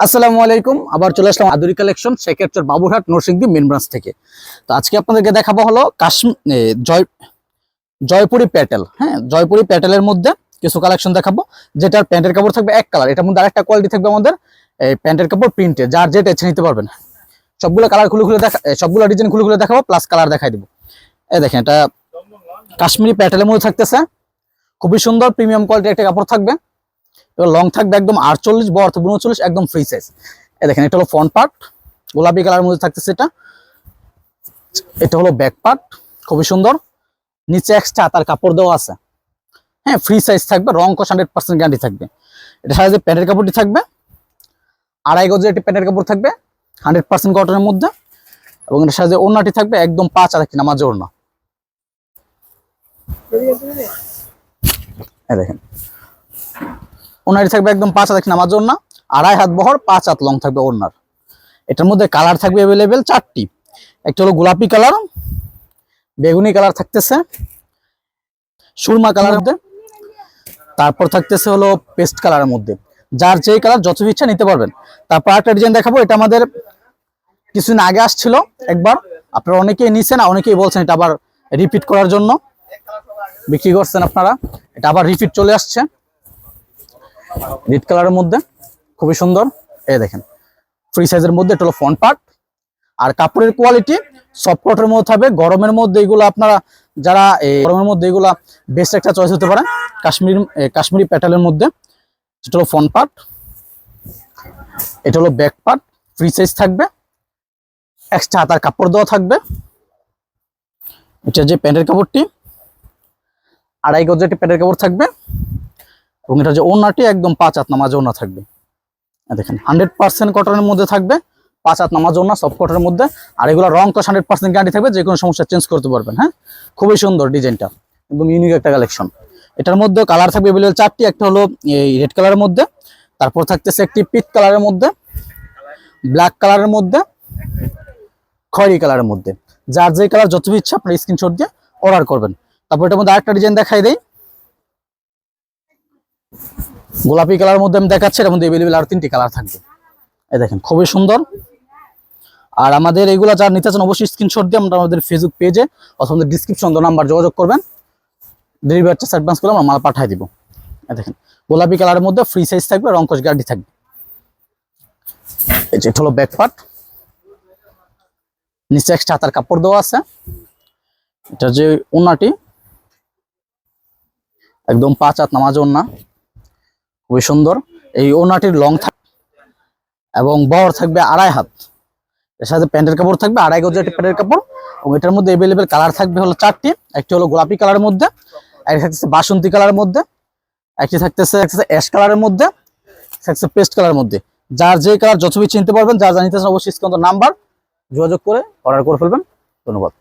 আসসালামু আলাইকুম। আবার চলে আসলাম Aduri collection, Shekherchar, Baburhat, Narsingdi main branch থেকে। তো আজকে আপনাদেরকে দেখাবো হলো জয়পুরি প্যাটেল। হ্যাঁ, জয়পুরি প্যাটেলের মধ্যে কিছু কালেকশন দেখাবো, যেটার প্যান্টের কাপড় থাকবে এক কালার। এটার মধ্যে আরেকটা কোয়ালিটি থাকবে আমাদের এই প্যান্টের কাপড় প্রিন্টে, যার যেটা ইচ্ছে নিতে পারবেন। সবগুলো কালার সবগুলো ডিজাইন খুলে খুলে দেখাবো, প্লাস কালার দেখাই দেবো। এই দেখেন, এটা কাশ্মীরি প্যাটেলের মধ্যে থাকতেছে, খুবই সুন্দর প্রিমিয়াম কোয়ালিটির একটা কাপড় থাকবে। লং থাকবে একদম 48, বড় 39, একদম ফ্রি সাইজ। এই দেখেন, এটা হলো ফ্রন্ট পার্ট, গোলাপি কালারের মধ্যে থাকতেছে। এটা হলো ব্যাক পার্ট, খুবই সুন্দর। নিচে এক্সট্রা তার কাপড় দেওয়া আছে। হ্যাঁ, ফ্রি সাইজ থাকবে, রং কস 100% গ্যারান্টি থাকবে। এটা সাথে প্যান্টের কাপড়টি থাকবে 2.5 গজের একটি প্যান্টের কাপড় থাকবে 100% কটনের মধ্যে, এবং এটার সাথে ওড়নাটি থাকবে একদম 5 হাত নামাজের ওড়না। এই দেখেন, ওড়নাটি থাকবে একদম 5 হাত নামাজের ওড়না, 2.5 হাত বহর, 5 হাত লং থাকবে ওড়নার। এটার মধ্যে কালার থাকবে অ্যাভেলেবেল 4টি। একটা হলো গোলাপি কালার, বেগুনি কালার থাকতেছে, সুরমা কালারের মধ্যে, তারপর থাকতেছে হলো পেস্ট কালারের মধ্যে। যার যেই কালার যত ইচ্ছা নিতে পারবেন। তারপর একটা ডিজাইন দেখাবো, এটা আমাদের কিছুদিন আগে আসছিল একবার, আপনারা অনেকেই নিছেন, অনেকেই বলছেন এটা আবার রিপিট করার জন্য বিক্রি করছেন আপনারা। এটা আবার রিপিট চলে আসছে রেড কালারের মধ্যে, খুবই সুন্দর। এই দেখেন, ফ্রি সাইজের মধ্যে। এটা হলো ফ্রন্ট পার্ট। আর কাপড়ের কোয়ালিটি সফট কটনের মধ্যে থাকবে। গরমের মধ্যে এগুলো আপনারা যারা গরমের মধ্যে এগুলো বেস্ট একটা চয়েস হতে পারে, কাশ্মীরি প্যাটেলের মধ্যে। এটা হলো ফ্রন্ট পার্ট, এটা হলো ব্যাক পার্ট, ফ্রি সাইজ থাকবে, এক্সট্রা হাতার কাপড় দেওয়া থাকবে। এটা যে প্যান্টের কাপড়টি 2.5 গজের একটি প্যান্টের কাপড় থাকবে, এবং এটা যে ওড়নাটি একদম 5 হাত নামাজ ওড়না থাকবে। দেখেন, 100% কটনের মধ্যে থাকবে, 5 হাত নামাজ ওড়না, সফট কটনের মধ্যে। আর এগুলো রং কস 100% গ্যারান্টি থাকবে, যে কোনো সমস্যা চেঞ্জ করতে পারবেন। হ্যাঁ, খুবই সুন্দর ডিজাইনটা, একদম ইউনিক একটা কালেকশন। এটার মধ্যে কালার থাকবে অ্যাভেলেবেল 4টি। একটা হলো এই রেড কালারের মধ্যে, তারপর থাকতেছে একটি পিচ কালারের মধ্যে, ব্ল্যাক কালারের মধ্যে, খয়েরি কালারের মধ্যে। যার যে কালার যত ইচ্ছা আপনার স্ক্রিনশট দিয়ে অর্ডার করবেন। তারপর এটার মধ্যে আরেকটা ডিজাইন দেখাই দেই, গোলাপি কালারের মধ্যে আমি দেখাচ্ছি। এর মধ্যে অ্যাভেলেবেল আর 3টি কালার থাকবে। এই দেখেন, খুবই সুন্দর। আর আমাদের এগুলা যারা নিতে চান অবশ্যই স্ক্রিনশট দিয়ে আমরা আমাদের ফেসবুক পেজে অথবা আমাদের ডিসক্রিপশন নাম্বার যোগাযোগ করবেন। ডেলিভারি চার্জ অ্যাডভান্স করে আমরা মাল পাঠিয়ে দিব। দেখেন, গোলাপি কালারের মধ্যে ফ্রি সাইজ থাকবে, রং কস গ্যারান্টি থাকবে। এই যে এটা হলো ব্যাক পার্ট, নিচে এক্সট্রা হাতার কাপড় দেওয়া আছে। এটা যে ওড়নাটি একদম 5 হাত নামাজ ওড়না, খুবই সুন্দর। এই ওড়নাটির লং থাকবে এবং বহর থাকবে 2.5 হাত। এর সাথে প্যান্টের কাপড় থাকবে 2.5 গজের একটি প্যান্টের কাপড়, এবং এটার মধ্যে অ্যাভেলেবেল কালার থাকবে হলো 4টি। একটি হলো গোলাপি কালারের মধ্যে, একটি থাকতেছে বাসন্তী কালারের মধ্যে, একটি থাকতেছে অ্যাশ কালারের মধ্যে, থাকতেছে পেস্ট কালারের মধ্যে। যার যে কালার যত চিনতে পারবেন, যার জানিতে চান অবশ্যই স্ক্রিনে নাম্বার যোগাযোগ করে অর্ডার করে ফেলবেন। ধন্যবাদ।